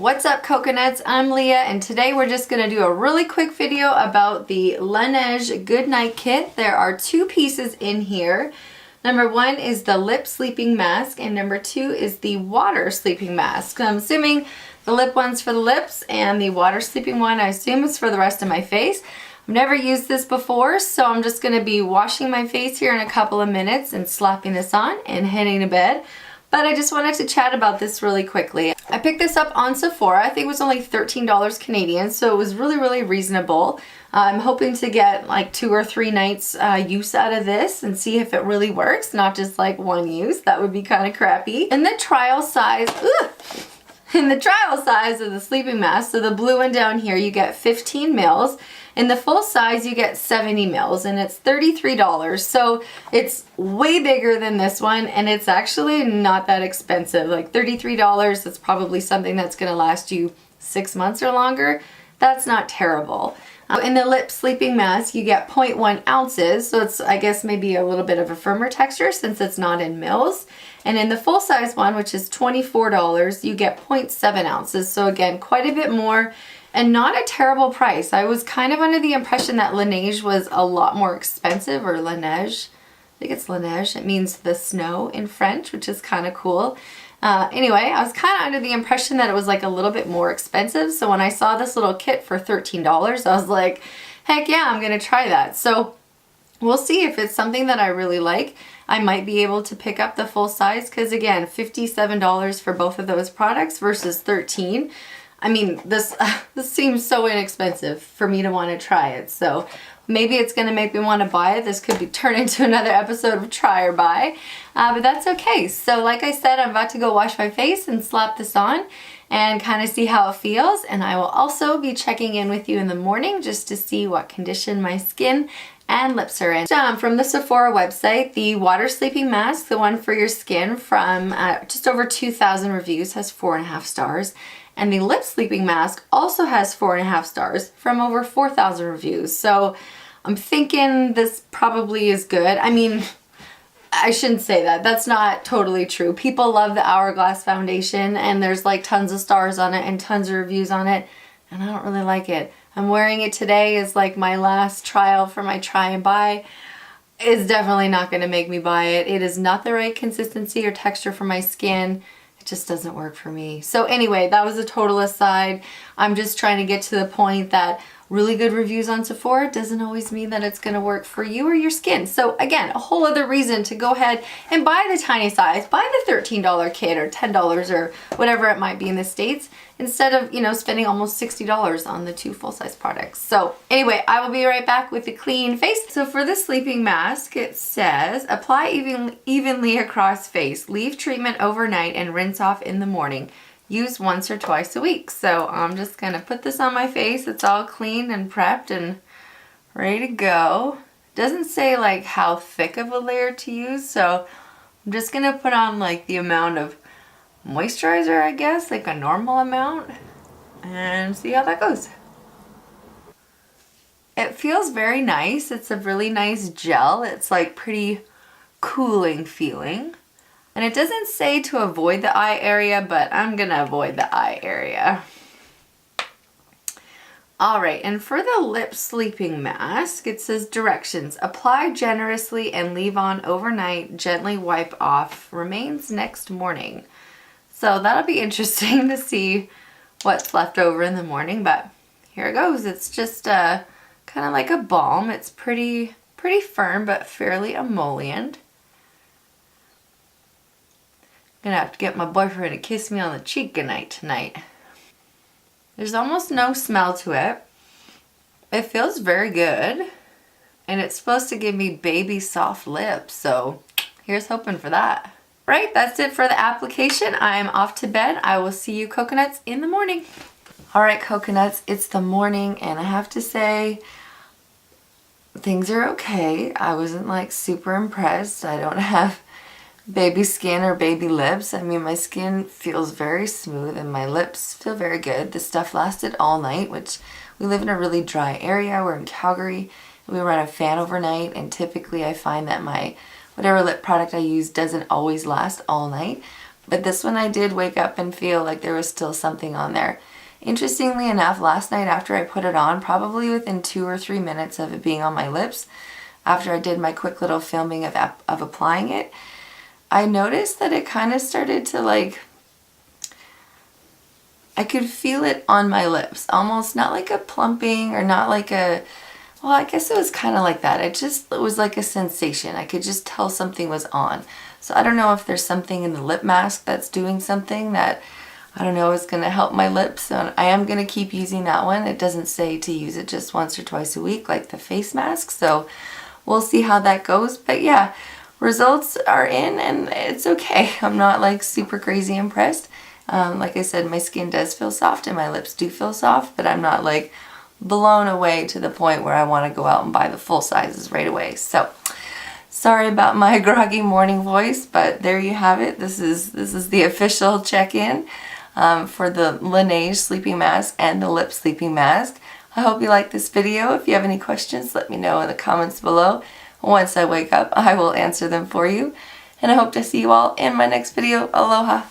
What's up, coconuts? I'm Leah, and today we're just going to do a really quick video about the Laneige Good Night Kit. There are two pieces in here. Number one is the lip sleeping mask, and number two is the water sleeping mask. I'm assuming the lip one's for the lips, and the water sleeping one I assume is for the rest of my face. I've never used this before, so I'm just going to be washing my face here in a couple of minutes and slapping this on and heading to bed. But I just wanted to chat about this really quickly. I picked this up on Sephora. I think it was only $13 Canadian, so it was really reasonable. I'm hoping to get like 2 or 3 nights use out of this and see if it really works, not just like one use. That would be kind of crappy. And the trial size, in the trial size of the sleeping mask, so the blue one down here, you get 15 mils. In the full size, you get 70 mils, and it's $33. So it's way bigger than this one, and it's actually not that expensive. Like $33, that's probably something that's gonna last you 6 months or longer. That's not terrible. In the lip sleeping mask, you get 0.1 ounces, so it's, I guess, maybe a little bit of a firmer texture since it's not in mils. And in the full size one, which is $24, you get 0.7 ounces. So again, quite a bit more and not a terrible price. I was kind of under the impression that Laneige was a lot more expensive, or Laneige. I think it's Laneige. It means the snow in French, which is kind of cool. Anyway, I was kind of under the impression that it was like a little bit more expensive. So when I saw this little kit for $13, I was like, heck yeah, I'm gonna try that. So we'll see if it's something that I really like. I might be able to pick up the full size because again, $57 for both of those products versus $13. I mean, this seems so inexpensive for me to want to try it. So maybe it's going to make me want to buy it. This could be turned into another episode of try or buy, but that's okay. So like I said, I'm about to go wash my face and slap this on and kind of see how it feels. And I will also be checking in with you in the morning just to see what condition my skin and lips are in. From the Sephora website, the water sleeping mask, the one for your skin, from just over 2,000 reviews, has 4.5 stars. And the lip sleeping mask also has 4.5 stars from over 4,000 reviews. So I'm thinking this probably is good. I mean, I shouldn't say that. That's not totally true. People love the Hourglass foundation and there's like tons of stars on it and tons of reviews on it. And I don't really like it. I'm wearing it today as like my last trial for my try and buy. It's definitely not going to make me buy it. It is not the right consistency or texture for my skin. It just doesn't work for me. So anyway, that was a total aside. I'm just trying to get to the point that really good reviews on Sephora doesn't always mean that it's going to work for you or your skin. So again, a whole other reason to go ahead and buy the tiny size, buy the $13 kit or $10 or whatever it might be in the States, instead of, you know, spending almost $60 on the 2 full-size products. So anyway, I will be right back with the clean face. So for the sleeping mask, it says, apply evenly across face, leave treatment overnight and rinse off in the morning. Use once or twice a week. So I'm just gonna put this on my face. It's all clean and prepped and ready to go. Doesn't say like how thick of a layer to use, so I'm just gonna put on like the amount of moisturizer, I guess, like a normal amount, and see how that goes. It feels very nice. It's a really nice gel. It's like pretty cooling feeling. And it doesn't say to avoid the eye area, but I'm gonna avoid the eye area. All right, and for the lip sleeping mask, it says directions. Apply generously and leave on overnight, gently wipe off, remains next morning. So that'll be interesting to see what's left over in the morning, but here it goes. It's just kind of like a balm. It's pretty firm, but fairly emollient. Gonna have to get my boyfriend to kiss me on the cheek goodnight tonight. There's almost no smell to it. It feels very good. And it's supposed to give me baby soft lips, so here's hoping for that. Right, that's it for the application. I'm off to bed. I will see you coconuts in the morning. All right, coconuts, it's the morning and I have to say things are okay. I wasn't like super impressed. I don't have baby skin or baby lips. I mean, my skin feels very smooth and my lips feel very good. This stuff lasted all night, which we live in a really dry area. We're in Calgary. We run a fan overnight, and typically I find that my whatever lip product I use doesn't always last all night. But this one I did wake up and feel like there was still something on there. Interestingly enough, last night after I put it on, probably within 2 or 3 minutes of it being on my lips, after I did my quick little filming of applying it, I noticed that it kind of started to like, I could feel it on my lips, almost not like a plumping or not like a, well, I guess it was kind of like that. It was like a sensation. I could just tell something was on. So I don't know if there's something in the lip mask that's doing something that, I don't know, is going to help my lips. And I am going to keep using that one. It doesn't say to use it just once or twice a week like the face mask. So we'll see how that goes. But yeah, results are in and it's okay. I'm not like super crazy impressed. Like I said, my skin does feel soft and my lips do feel soft, but I'm not like blown away to the point where I want to go out and buy the full sizes right away. So sorry about my groggy morning voice, but there you have it. This is the official check-in for the Laneige sleeping mask and the lip sleeping mask. I hope you liked this video. If you have any questions, let me know in the comments below. Once I wake up, I will answer them for you. And I hope to see you all in my next video. Aloha!